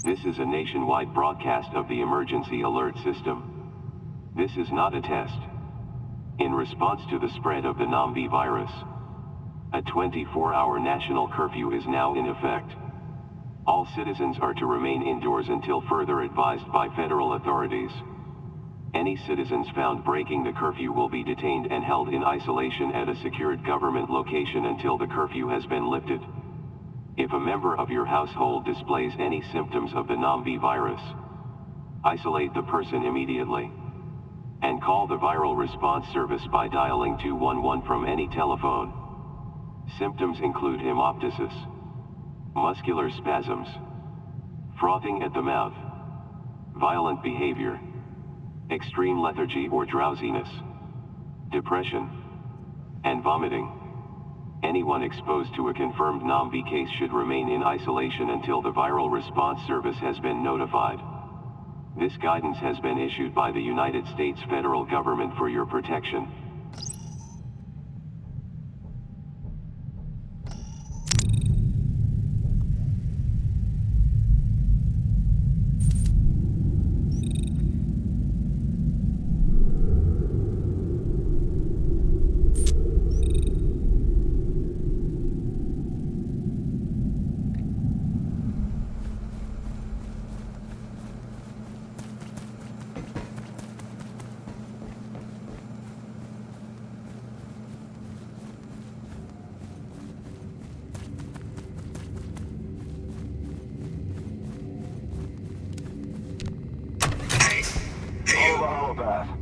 This is a nationwide broadcast of the emergency alert system. This is not a test. In response to the spread of the Nambi virus, a 24-hour national curfew is now in effect. All citizens are to remain indoors until further advised by federal authorities. Any citizens found breaking the curfew will be detained and held in isolation at a secured government location until the curfew has been lifted. If a member of your household displays any symptoms of the Nambi virus, isolate the person immediately. And call the viral response service by dialing 211 from any telephone. Symptoms include hemoptysis, muscular spasms, frothing at the mouth, violent behavior, extreme lethargy or drowsiness, depression, and vomiting. Anyone exposed to a confirmed Nambi case should remain in isolation until the viral response service has been notified. This guidance has been issued by the United States federal government for your protection.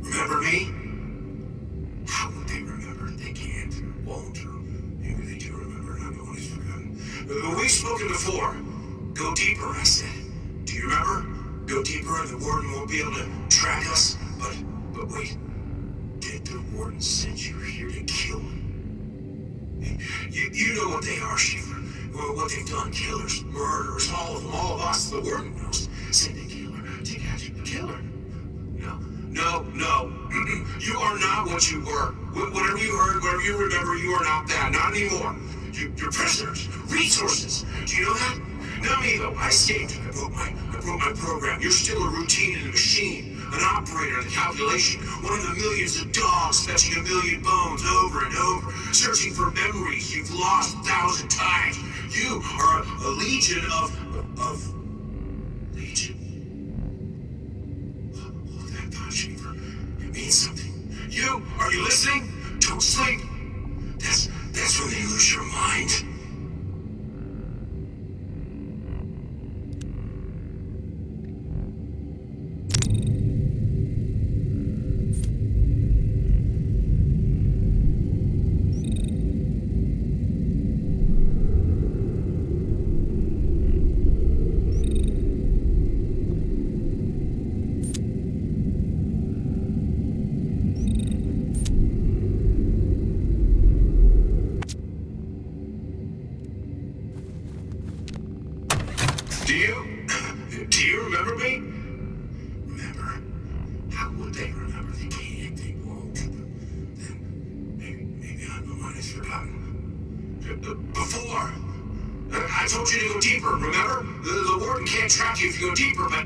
Remember me? How would they remember? They can't, won't. Maybe they do remember, and I'm the one who's forgotten. We've spoken before. Go deeper, I said. Do you remember? Go deeper and the warden won't be able to track us. But wait. Did the warden send you here to kill me? You know what they are, Shiva. What they've done. Killers, murderers, all of them, all of us. The warden knows. Send a killer to catch a killer. No. You are not what you were. Whatever you heard, whatever you remember, you are not that. Not anymore. You're prisoners. Resources. Do you know that? Not me, though. I escaped. I broke my program. You're still a routine in a machine. An operator in the calculation. One of the millions of dogs fetching a million bones over and over. Searching for memories you've lost 1,000 times. You are a legion of legion. It means something. Are you listening? Don't sleep. That's when they lose your mind. Do you remember me? Remember? How would they remember? They can't, they won't. Then maybe I'm the one who's forgotten. Before, I told you to go deeper, remember? The warden can't track you if you go deeper, but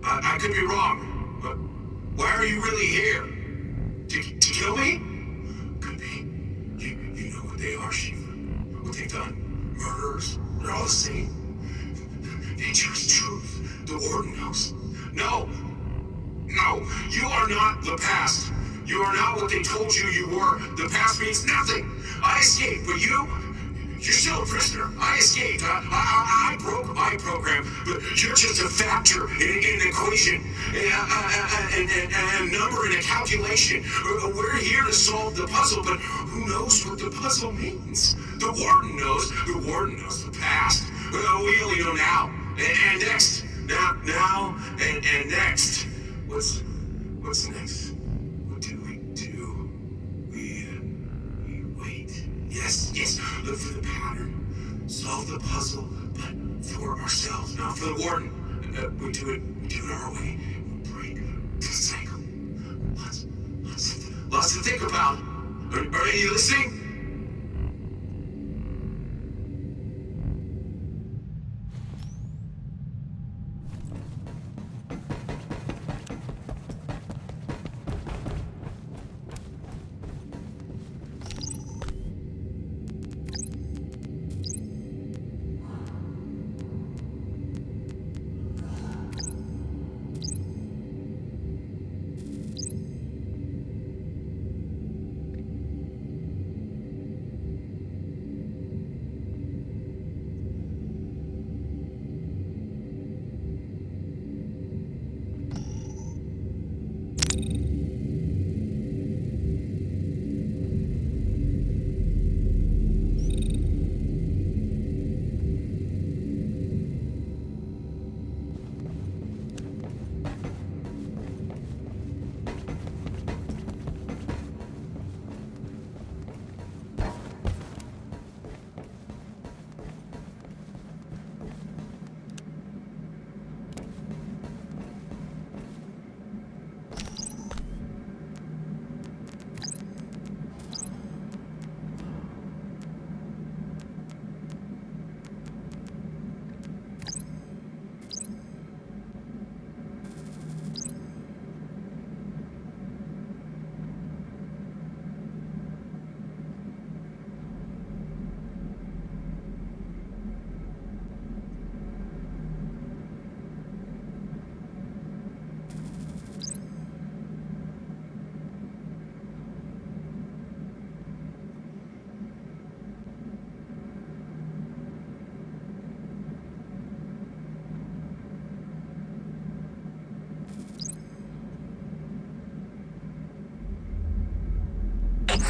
I could be wrong. But why are you really here? To kill me? Could be. You know what they are, Shiva. What they've done. Murderers. They're all the same. Nature is truth. The warden knows. No, you are not the past. You are not what they told you you were. The past means nothing. I escaped, but you're still a prisoner. I escaped. I broke my program, but you're just a factor in an equation, a number in a calculation. We're here to solve the puzzle, but who knows what the puzzle means? The warden knows. The warden knows the past. We only know now. And next. Now and next. What's next? What do we do? We wait. Yes. Look for the pattern. Solve the puzzle, but for ourselves, not for the warden. We do it our way. Break the cycle. Lots to think about. Are you listening?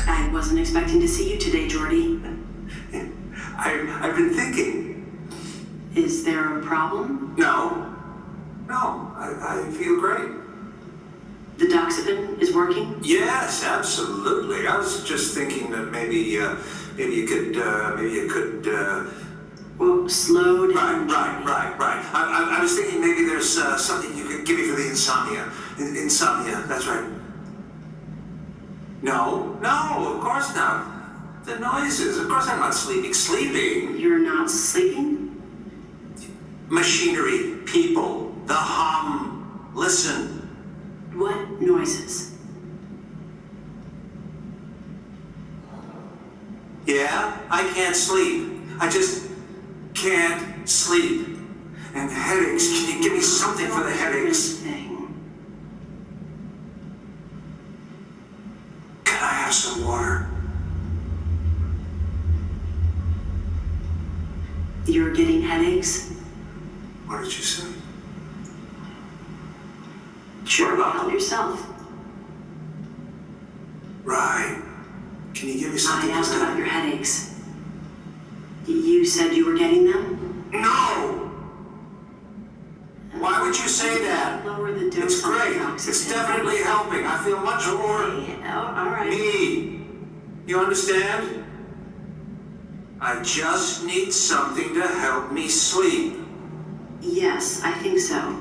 I wasn't expecting to see you today, Jordy. I've been thinking. Is there a problem? No, I feel great. The doxepin is working? Yes, absolutely. I was just thinking that maybe you could. Well, slow down. Right. I was thinking maybe there's something you could give me for the insomnia. Insomnia, that's right. No, of course not. The noises, of course I'm not sleeping. Sleeping? You're not sleeping? Machinery, people, the hum. Listen. What noises? Yeah, I can't sleep. I just can't sleep. And headaches, can you give me something for the headaches? Can I have some water? You're getting headaches? What did you say? Sure, help yourself. Right. Can you give me something? I asked about your headaches. You said you were getting them? No! Why would you say that? Lower the dose. It's great. It's definitely helping. I feel much more all right. me. You understand? I just need something to help me sleep. Yes, I think so.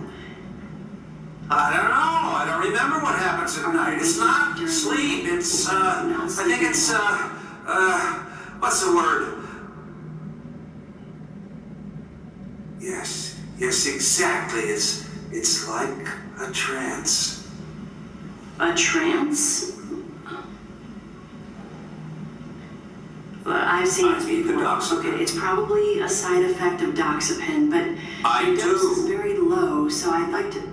I don't know. I don't remember what happens at night. It's not sleep. It's, I think it's, what's the word? Yes, exactly. It's like a trance. A trance? Well, I've seen I need the doxepin. Okay, it's probably a side effect of doxepin, but the dose is very low, so I'd like to...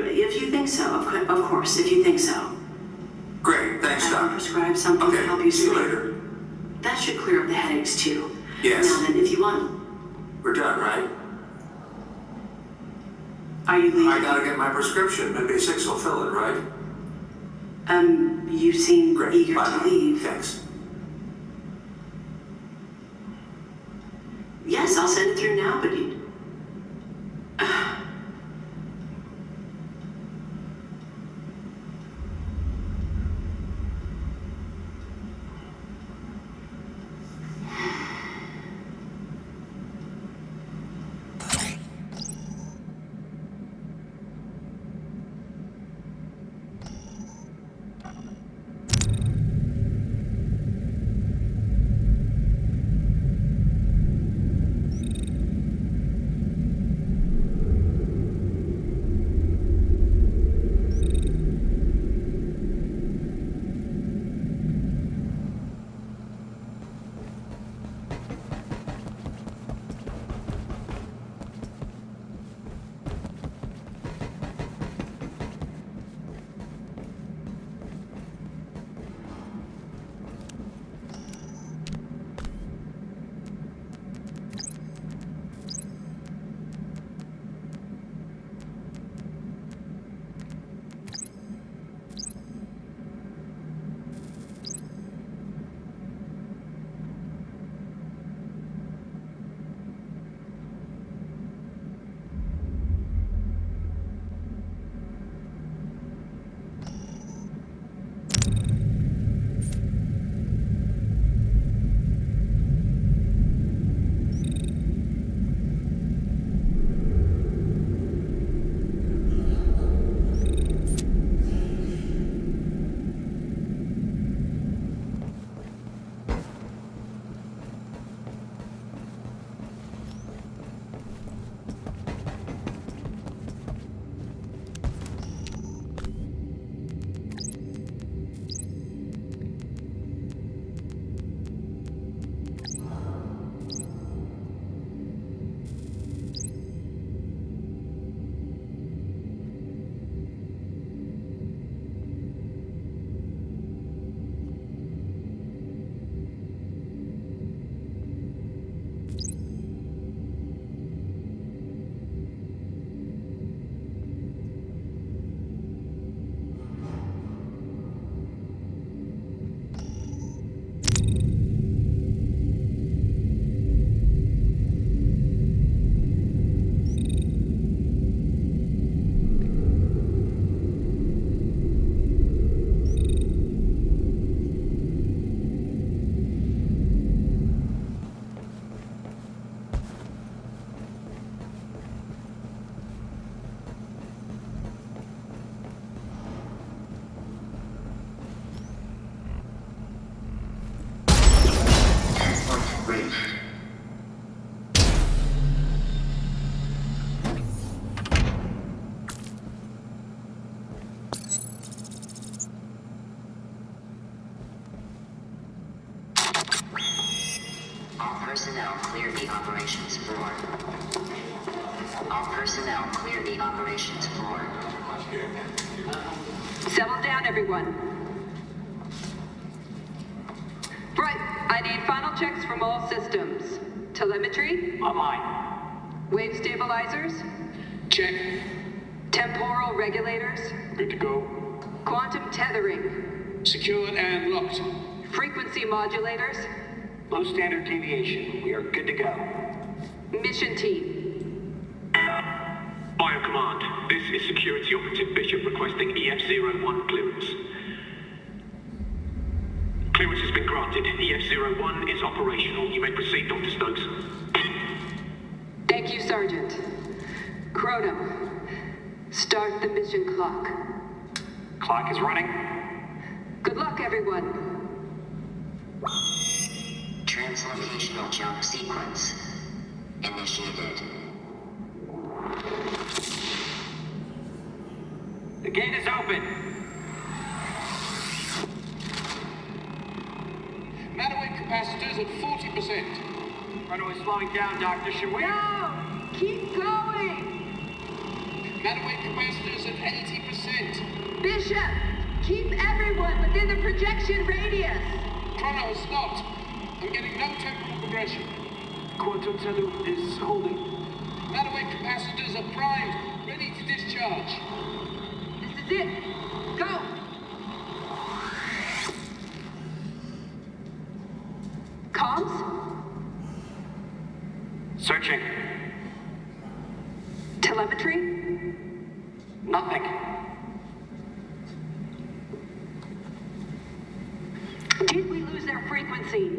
If you think so, of course, if you think so. Great, thanks, I Doc. can prescribe something to help you see sleep. you later. That should clear up the headaches, too. Yes. Now then, if you want... We're done, right? Are you leaving? I gotta get my prescription. Maybe 6 will fill it, right? You seem Great. eager Bye to now. leave. Thanks. Yes, I'll send it through now, but you... All personnel clear the operations floor. Settle down, everyone. Right, I need final checks from all systems. Telemetry? Online. Wave stabilizers? Check. Temporal regulators? Good to go. Quantum tethering? Secured and locked. Frequency modulators? Low standard deviation. We are good to go. Mission team? Bio Command, this is Security Operative Bishop requesting EF-01 clearance. Clearance has been granted. EF-01 is operational. You may proceed, Dr. Stokes. Thank you, Sergeant. Chrono, start the mission clock. Clock is running. Good luck, everyone. Translocational jump sequence initiated. The gate is open. Matter weight capacitors at 40%. Runway slowing down, Doctor. Should we? No! Keep going! Matter weight capacitors at 80%. Bishop, keep everyone within the projection radius. Chrono has stopped. I'm getting no temporal progression. Quantum tether is holding. Matter weight capacitors are primed, ready to discharge. This is it. Go! Comms? Searching. Telemetry? Nothing. Did we lose their frequency?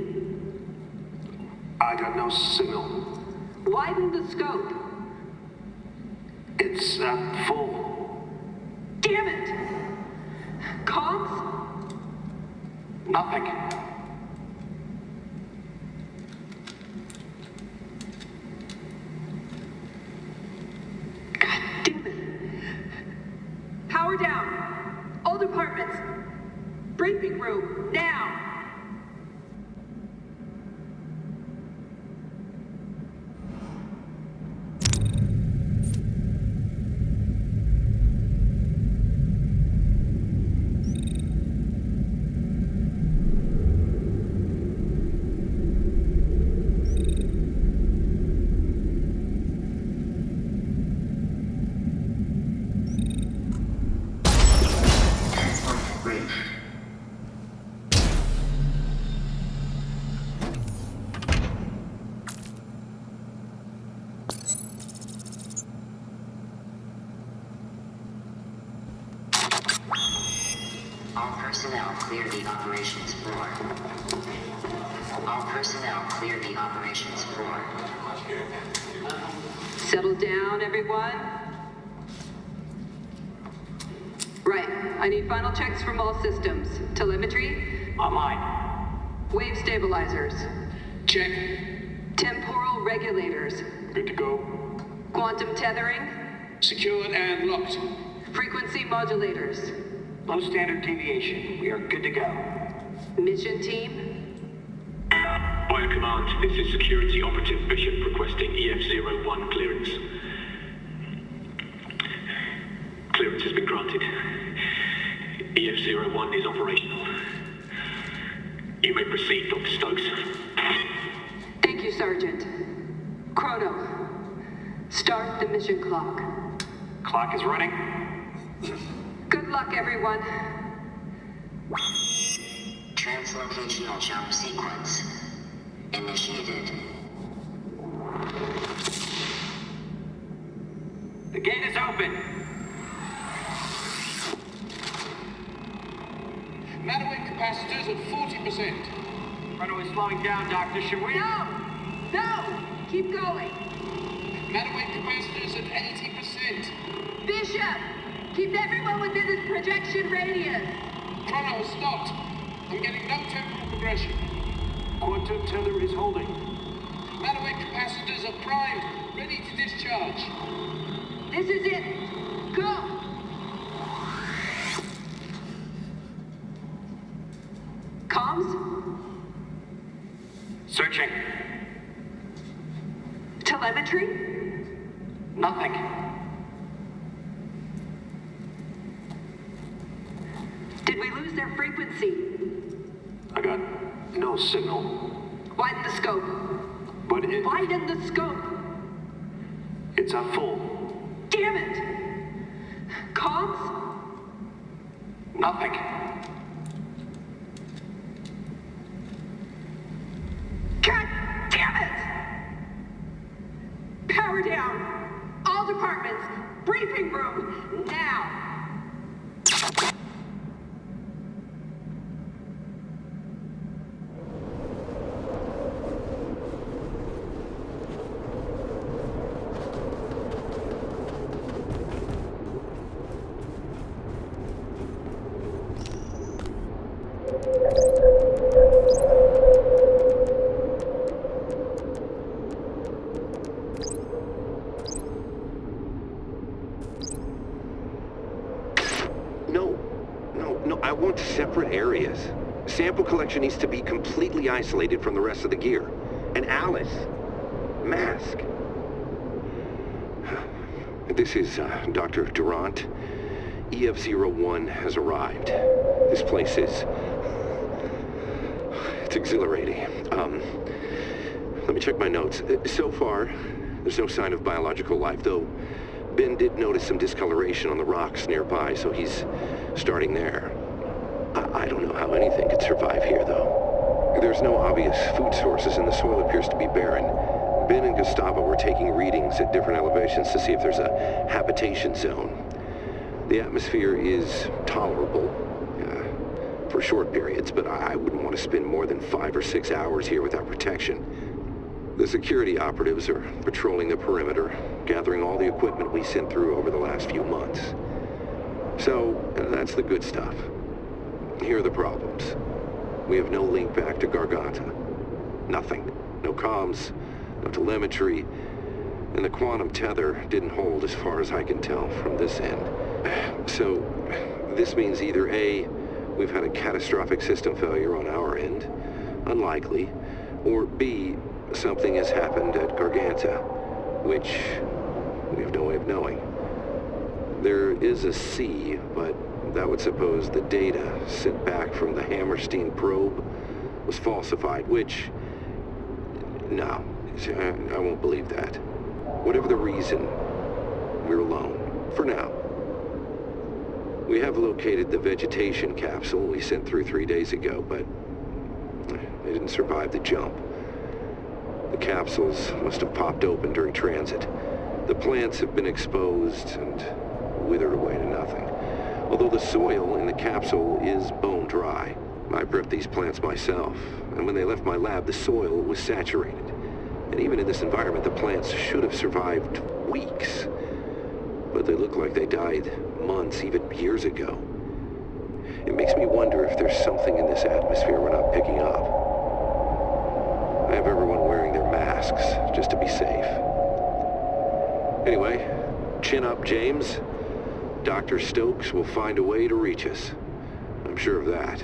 I got no signal. Widen the scope. It's full. Damn it! Comms? Nothing. God damn it. Power down. All departments. Briefing room, now. All personnel clear the operations floor. All personnel clear the operations floor. Settle down, everyone. Right, I need final checks from all systems. Telemetry? Online. Wave stabilizers. Check. Temporal regulators. Good to go. Quantum tethering. Secured and locked. Frequency modulators. Low standard deviation. We are good to go. Mission team? Bio Command, this is Security Operative Bishop requesting EF-01 clearance. Clearance has been granted. EF-01 is operational. You may proceed, Dr. Stokes. Thank you, Sergeant. Chrono, start the mission clock. Clock is running. Good luck, everyone. Translocational jump sequence initiated. The gate is open. Matter weight capacitors at 40%. Runway slowing down, Doctor. Should we? No! No! Keep going. Matter weight capacitors at 80%. Bishop, keep everyone within the projection radius. Chrono has stopped. I'm getting no temporal progression. Quantum tether is holding. Matter weight capacitors are primed, ready to discharge. This is it. Go! Comms? Searching. Telemetry? Nothing. Did we lose their frequency? I got no signal. Widen the scope. But Widen the scope! it's at full. Damn it! Comms? Nothing. God damn it! Power down! All departments! Briefing room! Now! No, I want separate areas. Sample collection needs to be completely isolated from the rest of the gear. And Alice, mask. This is Dr. Durant. EF-01 has arrived. This place is... it's exhilarating. Let me check my notes. So far, there's no sign of biological life, though Ben did notice some discoloration on the rocks nearby, so he's starting there. I don't know how anything could survive here, though. There's no obvious food sources, and the soil appears to be barren. Ben and Gustavo were taking readings at different elevations to see if there's a habitation zone. The atmosphere is tolerable for short periods, but I wouldn't want to spend more than 5 or 6 hours here without protection. The security operatives are patrolling the perimeter, gathering all the equipment we sent through over the last few months. So, that's the good stuff. Here are the problems. We have no link back to Garganta. Nothing. No comms, no telemetry, and the quantum tether didn't hold as far as I can tell from this end. So, this means either A, we've had a catastrophic system failure on our end, unlikely, or B, something has happened at Garganta, which we have no way of knowing. There is a C, but that would suppose the data sent back from the Hammerstein probe was falsified, which... no, I won't believe that. Whatever the reason, we're alone, for now. We have located the vegetation capsule we sent through 3 days ago, but it didn't survive the jump. The capsules must have popped open during transit. The plants have been exposed and withered away to nothing. Although the soil in the capsule is bone dry. I prepped these plants myself, and when they left my lab, the soil was saturated. And even in this environment, the plants should have survived weeks. But they look like they died months, even years ago. It makes me wonder if there's something in this atmosphere we're not picking up. I have everyone wearing their masks, just to be safe. Anyway, chin up, James. Dr. Stokes will find a way to reach us. I'm sure of that.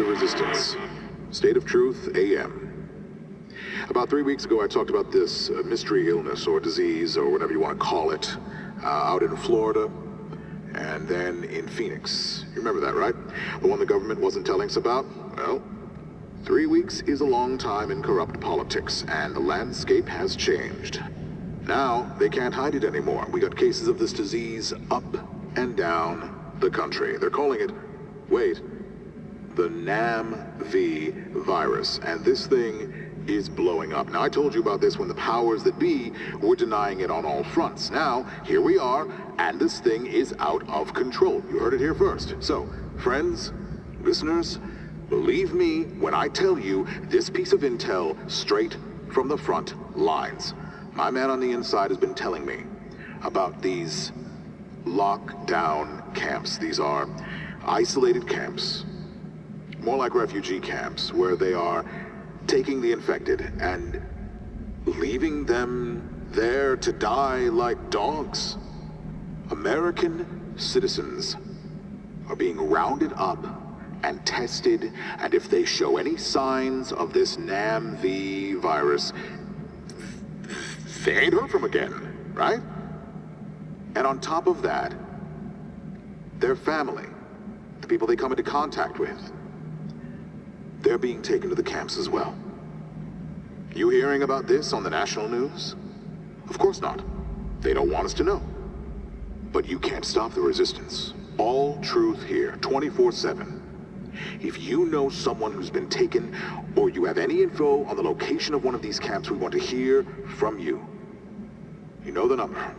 the Resistance. State of Truth, AM. About 3 weeks ago, I talked about this mystery illness or disease or whatever you want to call it, out in Florida and then in Phoenix. You remember that, right? The one the government wasn't telling us about? Well, 3 weeks is a long time in corrupt politics, and the landscape has changed. Now, they can't hide it anymore. We got cases of this disease up and down the country. They're calling it, wait, the NAMV virus, and this thing is blowing up. Now, I told you about this when the powers that be were denying it on all fronts. Now, here we are, and this thing is out of control. You heard it here first. So, friends, listeners, believe me when I tell you this piece of intel straight from the front lines. My man on the inside has been telling me about these lockdown camps. These are isolated camps, more like refugee camps, where they are taking the infected and leaving them there to die like dogs. American citizens are being rounded up and tested, and if they show any signs of this NAMV virus, they ain't heard from again, right? And on top of that, their family, the people they come into contact with, they're being taken to the camps as well. You hearing about this on the national news? Of course not. They don't want us to know. But you can't stop the resistance. All truth here, 24/7. If you know someone who's been taken, or you have any info on the location of one of these camps, we want to hear from you. You know the number.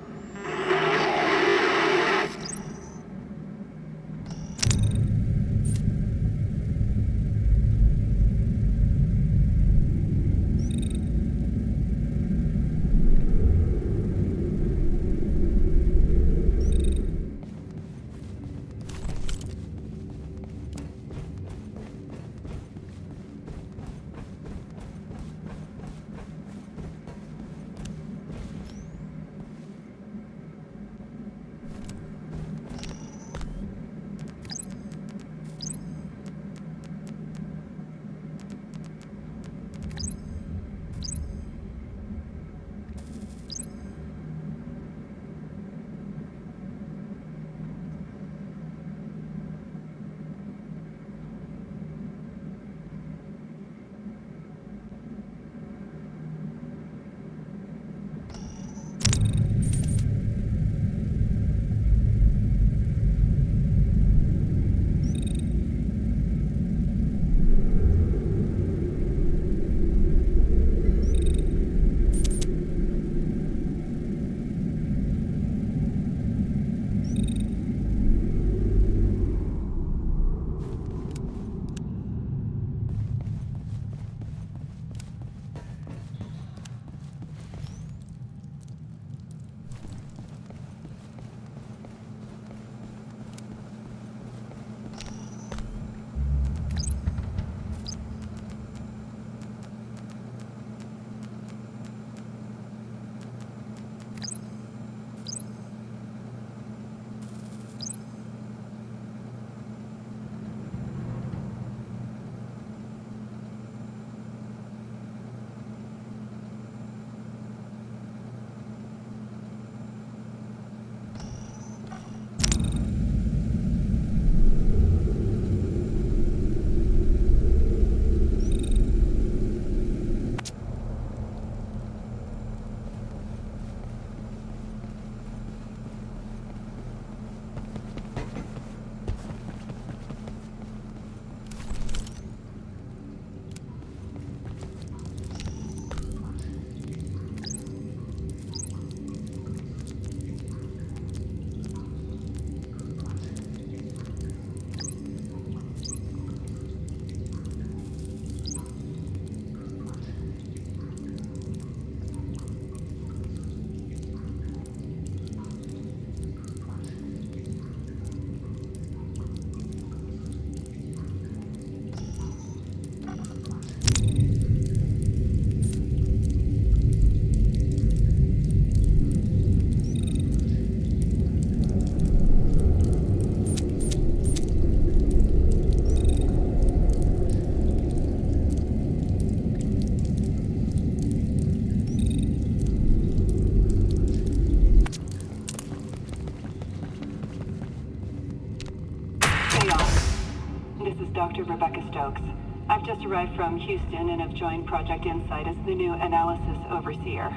Dr. Rebecca Stokes. I've just arrived from Houston and have joined Project Insight as the new analysis overseer.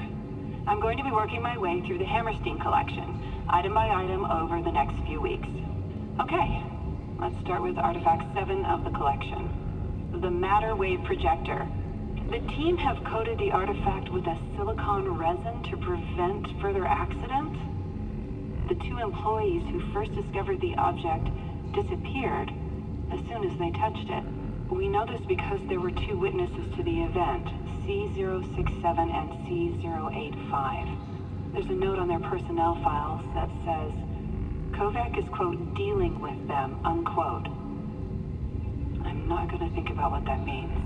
I'm going to be working my way through the Hammerstein collection, item by item over the next few weeks. Okay, let's start with Artifact 7 of the collection. The Matter Wave Projector. The team have coated the artifact with a silicone resin to prevent further accident. The 2 employees who first discovered the object disappeared as soon as they touched it. We know this because there were 2 witnesses to the event, C067 and C085. There's a note on their personnel files that says, Kovac is, quote, dealing with them, unquote. I'm not going to think about what that means.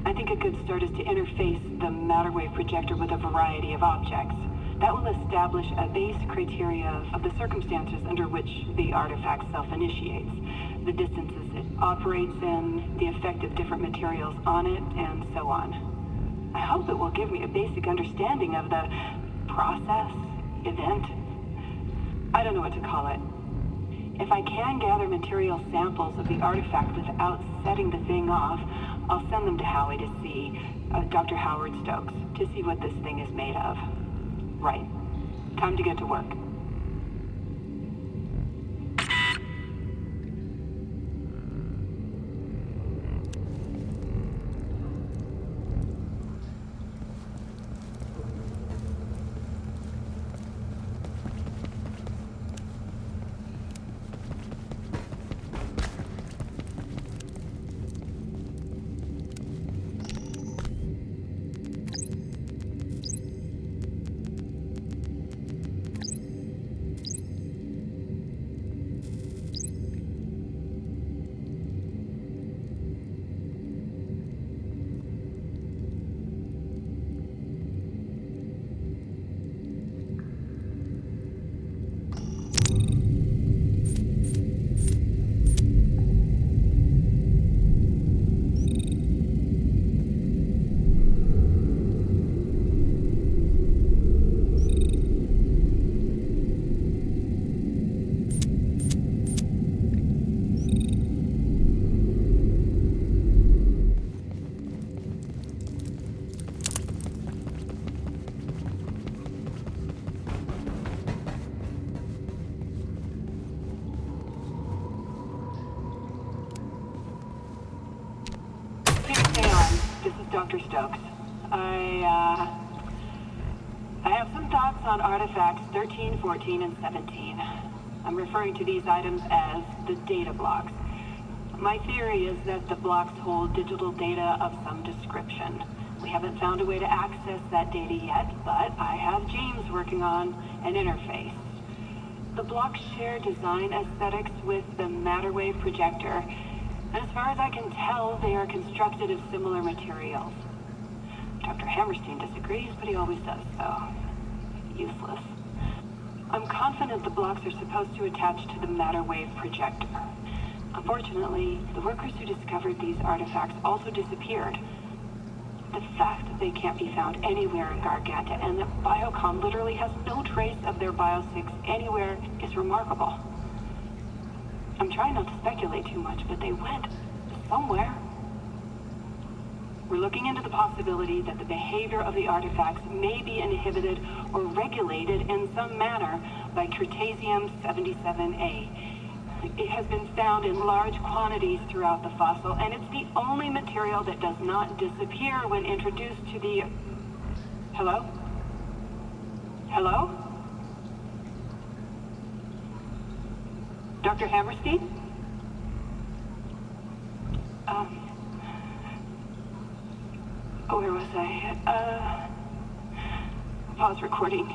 I think a good start is to interface the matter wave projector with a variety of objects. That will establish a base criteria of the circumstances under which the artifact self-initiates, the distances it operates in, the effect of different materials on it, and so on. I hope it will give me a basic understanding of the process, event. I don't know what to call it. If I can gather material samples of the artifact without setting the thing off, I'll send them to Howie to see, Dr. Howard Stokes, to see what this thing is made of. Right. Time to get to work. Dr. Stokes. I have some thoughts on artifacts 13, 14, and 17. I'm referring to these items as the data blocks. My theory is that the blocks hold digital data of some description. We haven't found a way to access that data yet, but I have James working on an interface. The blocks share design aesthetics with the matter wave projector. As far as I can tell, they are constructed of similar materials. Dr. Hammerstein disagrees, but he always does so. Useless. I'm confident the blocks are supposed to attach to the matter wave projector. Unfortunately, the workers who discovered these artifacts also disappeared. The fact that they can't be found anywhere in Garganta and that Biocom literally has no trace of their Bio-6 anywhere is remarkable. I'm trying not to speculate too much, but they went somewhere. We're looking into the possibility that the behavior of the artifacts may be inhibited or regulated in some manner by Cretaceum-77A. It has been found in large quantities throughout the fossil, and it's the only material that does not disappear when introduced to the... Hello? Hello? Dr. Hammerstein? Where was I? Pause recording.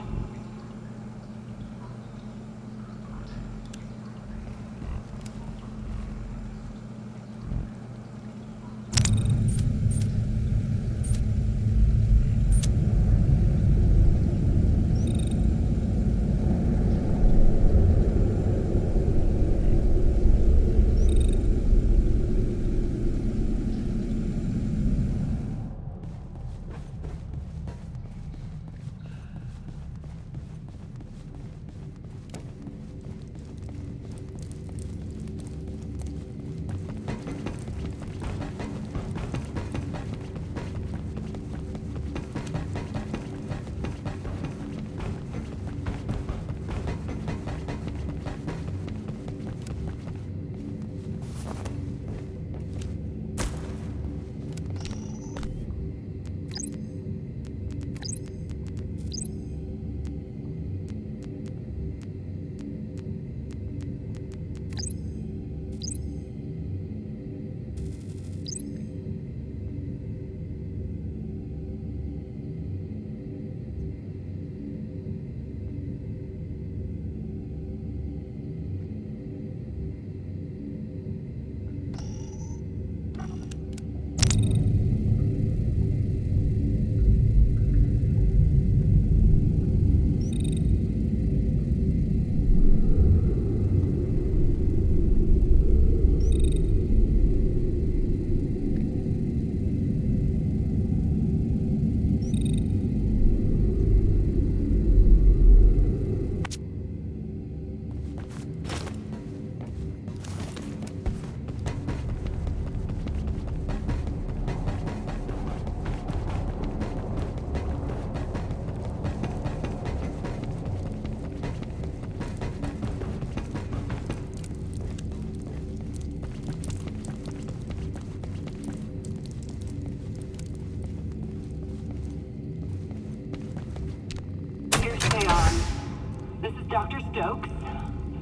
This is Dr. Stokes.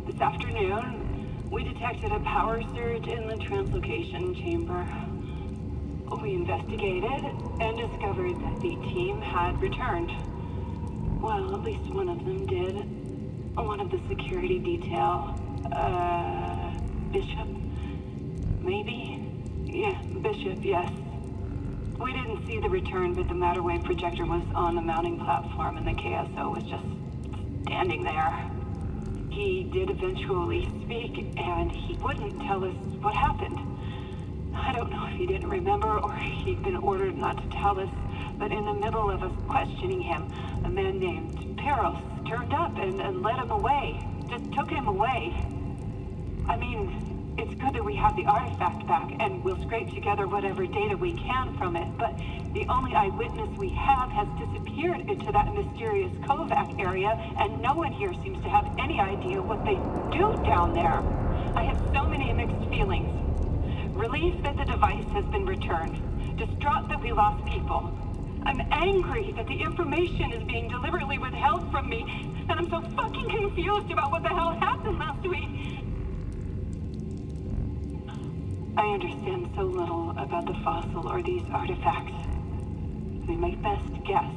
This afternoon, we detected a power surge in the translocation chamber. We investigated and discovered that the team had returned. Well, at least one of them did. One of the security detail, Bishop? Maybe? Yeah, Bishop, yes. We didn't see the return, but the matter wave projector was on the mounting platform and the KSO was just standing there. He did eventually speak, and he wouldn't tell us what happened. I don't know if he didn't remember or he'd been ordered not to tell us, but in the middle of us questioning him, a man named Peros turned up and led him away. Just took him away. I mean, it's good that we have the artifact back, and we'll scrape together whatever data we can from it, but the only eyewitness we have has disappeared into that mysterious Kovac area, and no one here seems to have any idea what they do down there. I have so many mixed feelings. Relief that the device has been returned. Distraught that we lost people. I'm angry that the information is being deliberately withheld from me, and I'm so fucking confused about what the hell happened last week. I understand so little about the fossil or these artifacts. I mean, my best guess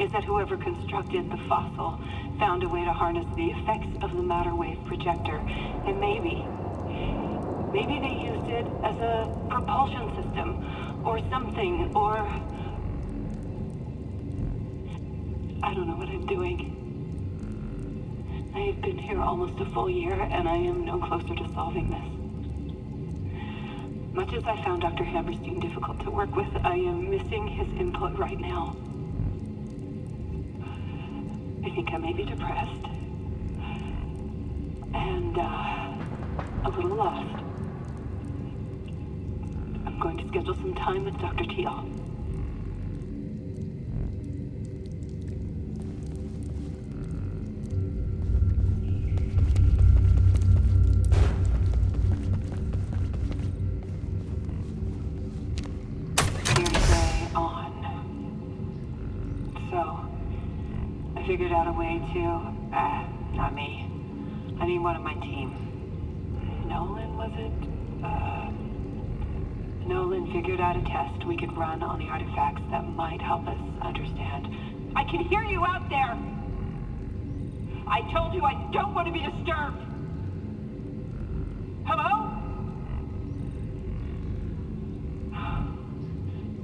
is that whoever constructed the fossil found a way to harness the effects of the matter wave projector, and maybe they used it as a propulsion system, or something, or... I don't know what I'm doing. I have been here almost a full year, and I am no closer to solving this. Much as I found Dr. Hammerstein difficult to work with, I am missing his input right now. I think I may be depressed. And, a little lost. I'm going to schedule some time with Dr. Teal. Figured out a way to, not me. I mean, one of my team. Nolan, was it? Nolan figured out a test we could run on the artifacts that might help us understand. I can hear you out there! I told you I don't want to be disturbed! Hello?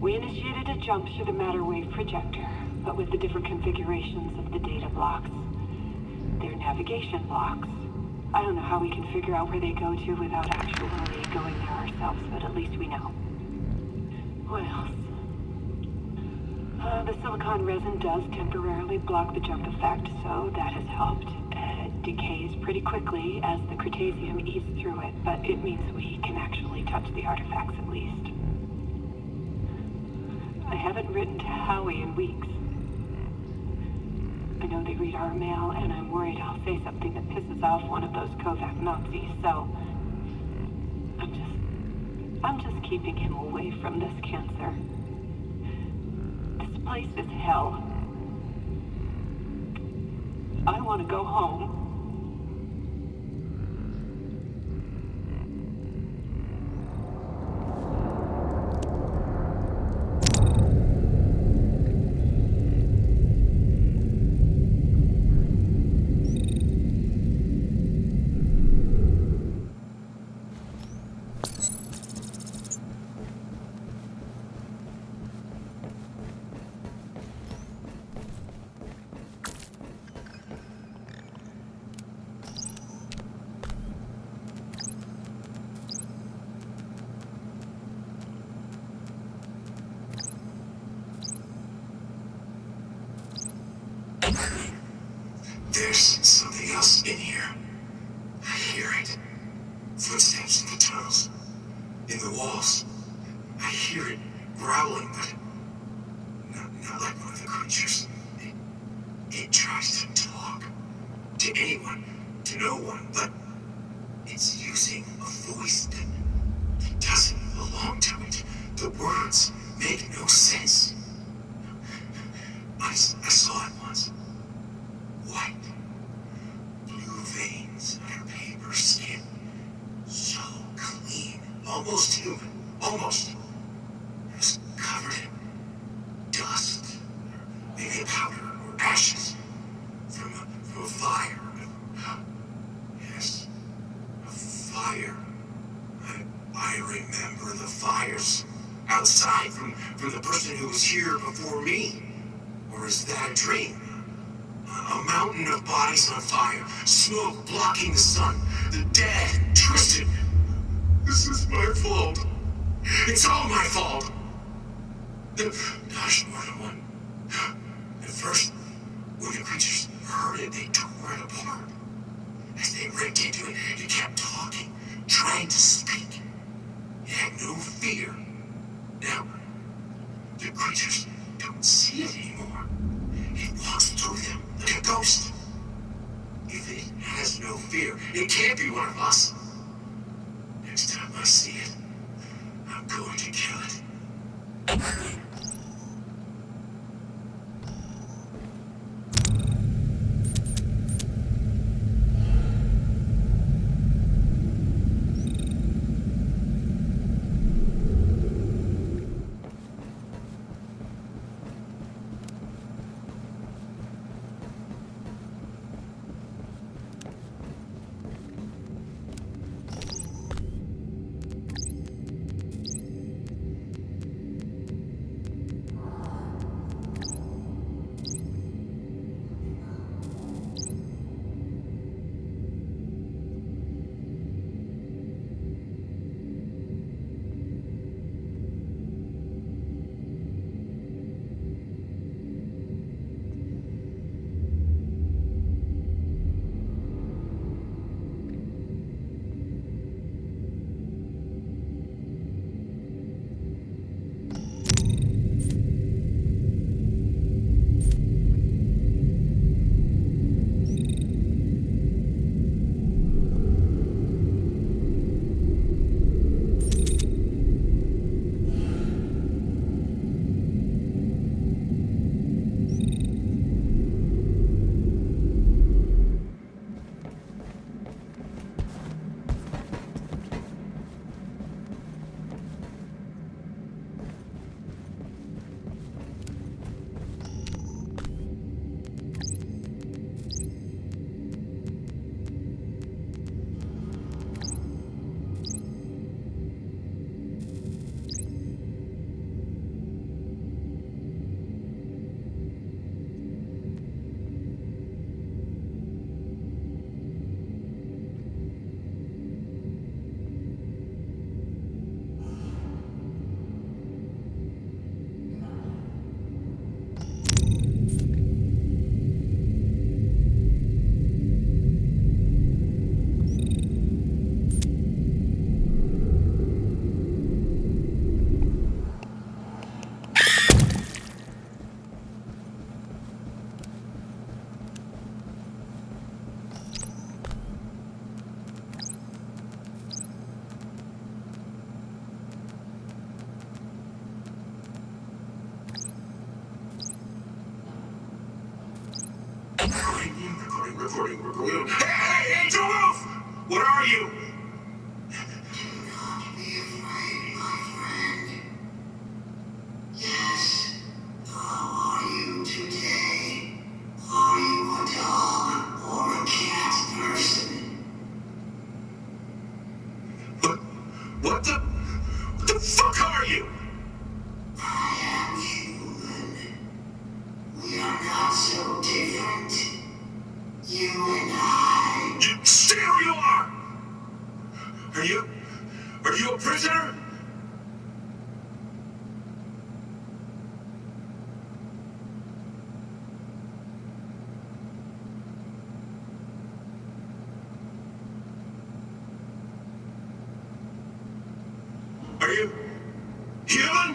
We initiated a jump through the matter wave projector, but with the different configurations of the data blocks. They're navigation blocks. I don't know how we can figure out where they go to without actually going there ourselves, but at least we know. What else? The silicon resin does temporarily block the jump effect, so that has helped. It decays pretty quickly as the Cretaceum eats through it, but it means we can actually touch the artifacts at least. I haven't written to Howie in weeks. I know they read our mail, and I'm worried I'll say something that pisses off one of those Kovac Nazis, so... I'm just keeping him away from this cancer. This place is hell. I want to go home. There's something else in here. I hear it. Footsteps in the tunnels. In the walls. I hear it growling, but not like one of the creatures. It tries to talk. To anyone. To no one, but it's using a voice that doesn't belong to it. The words make no sense. I saw it once. White. skin. So clean. Almost human. Almost. It was covered in dust. Maybe powder or ashes. From a fire. Yes. A fire. I remember the fires. Outside from the person who was here before me. Or is that a dream? A mountain of bodies on fire, smoke blocking the sun, the dead, twisted. This is my fault. It's all my fault. Gosh, more than one. At first, when the creatures heard it, they tore it apart. As they ripped into it, it kept talking, trying to speak. It had no fear. Now, the creatures don't see it anymore. It walks through them like a ghost. If it has no fear, it can't be one of us. Next time I see it, I'm going to kill it. Recording. Hey, don't move! What are you? Do not be afraid, my friend. Yes. How are you today? Are you a dog or a cat person? What the fuck are you? I am human. We are not so different. You and I. Stay where you are! Are you a prisoner? Are you human?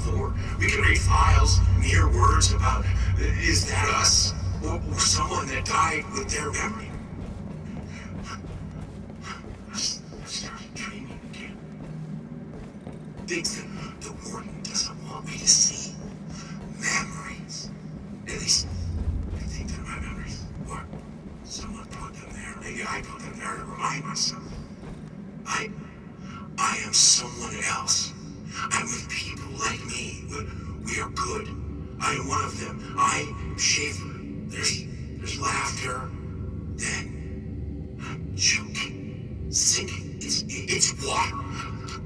before. We can read files, and hear words about, is that us? Or someone that died with their memory. I started dreaming again. Things that the warden doesn't want me to see. Memories. At least, I think they're my memories. Or someone put them there. Maybe I put them there to remind myself. I am someone else. I'm with people like me. We are good. I am one of them. I am Schaefer. There's laughter. Then I'm choking, sinking. It's water.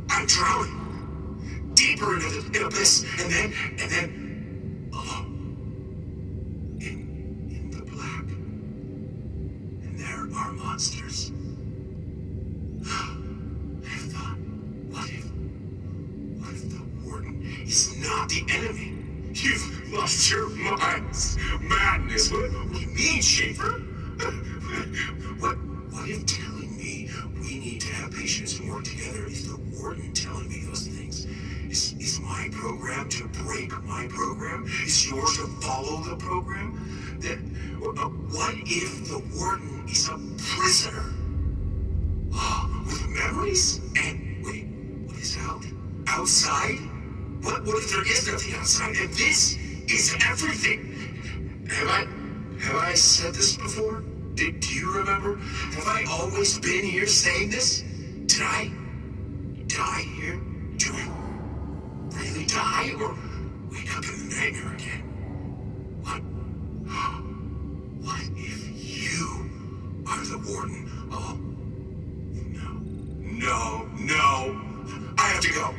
I'm drowning. Deeper into the abyss, and then alone. In the black. And there are monsters. I thought, what if the warden is not the enemy? You've lost your minds. Madness. What do you mean, Schaefer? What if telling me we need to have patience and work together is the warden telling me those things? Is my program to break my program? Is yours to follow the program? What if the warden is a prisoner? With memories? And wait, what is outside? What if there is nothing outside and this is everything? Have I said this before? Do you remember? Have I always been here saying this? Did I die here? Do I really die or wake up in the nightmare again? What if you are the warden? Oh, no. I have to go.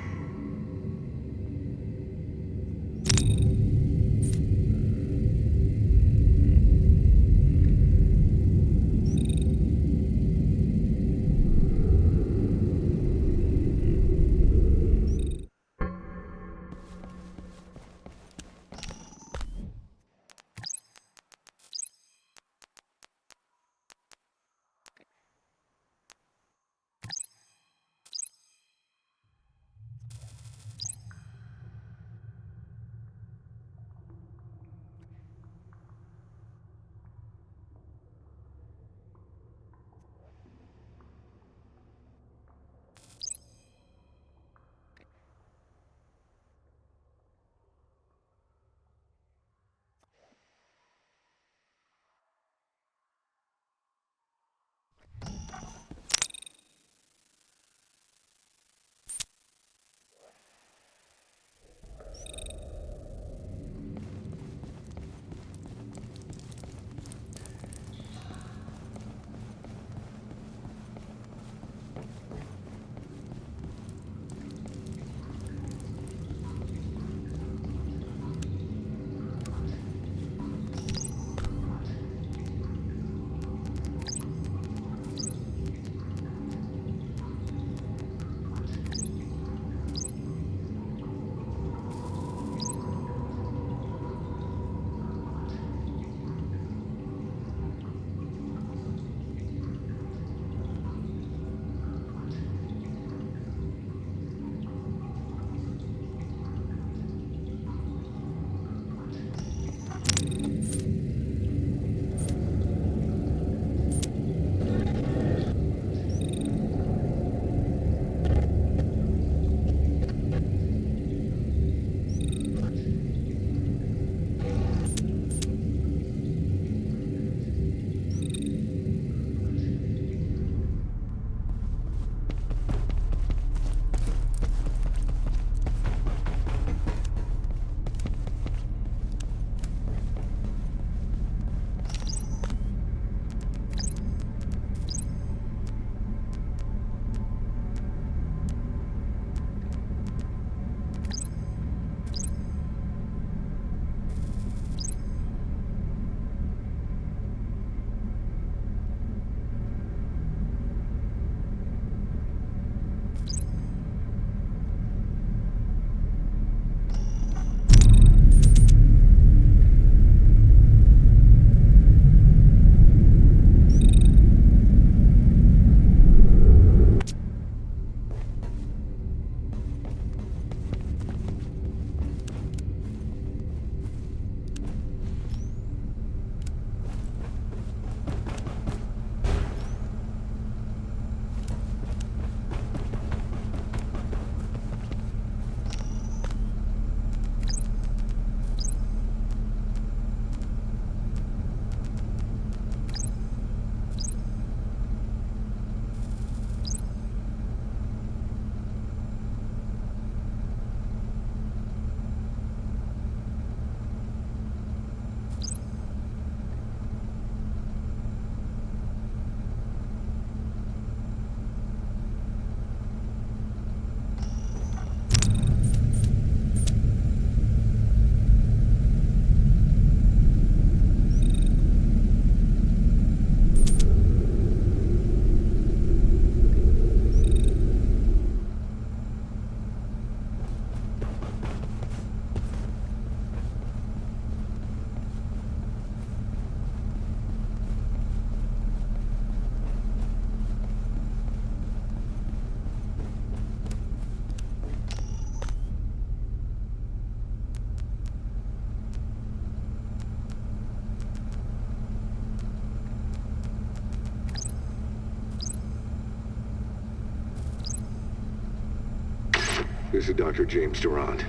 This is Dr. James Durant.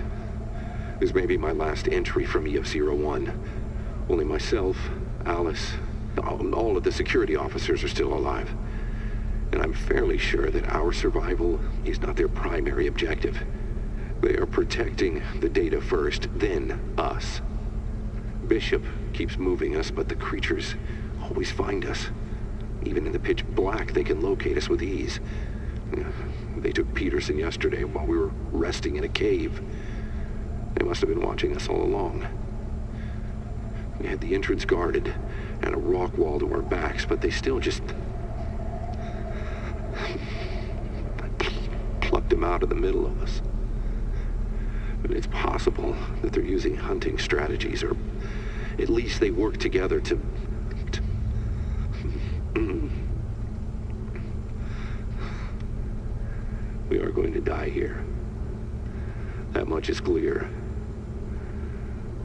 This may be my last entry from EF-01. Only myself, Alice, all of the security officers are still alive. And I'm fairly sure that our survival is not their primary objective. They are protecting the data first, then us. Bishop keeps moving us, but the creatures always find us. Even in the pitch black, they can locate us with ease. They took Peterson yesterday while we were resting in a cave. They must have been watching us all along. We had the entrance guarded and a rock wall to our backs, but they still just plucked them out of the middle of us. But it's possible that they're using hunting strategies, or at least they work together to We are going to die here. That much is clear.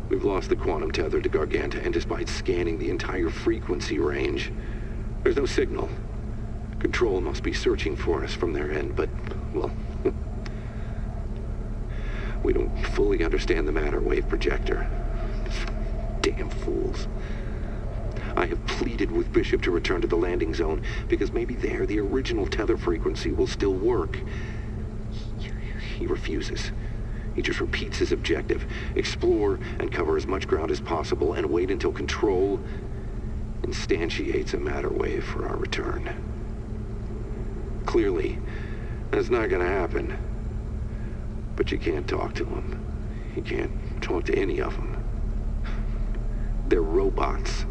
We've lost the quantum tether to Garganta, and despite scanning the entire frequency range, there's no signal. Control must be searching for us from their end, but, well, we don't fully understand the matter wave projector. Damn fools. I have pleaded with Bishop to return to the landing zone, because maybe there the original tether frequency will still work. He refuses. He just repeats his objective: explore and cover as much ground as possible and wait until Control instantiates a matter wave for our return. Clearly, that's not gonna happen. But you can't talk to him. You can't talk to any of them. They're robots.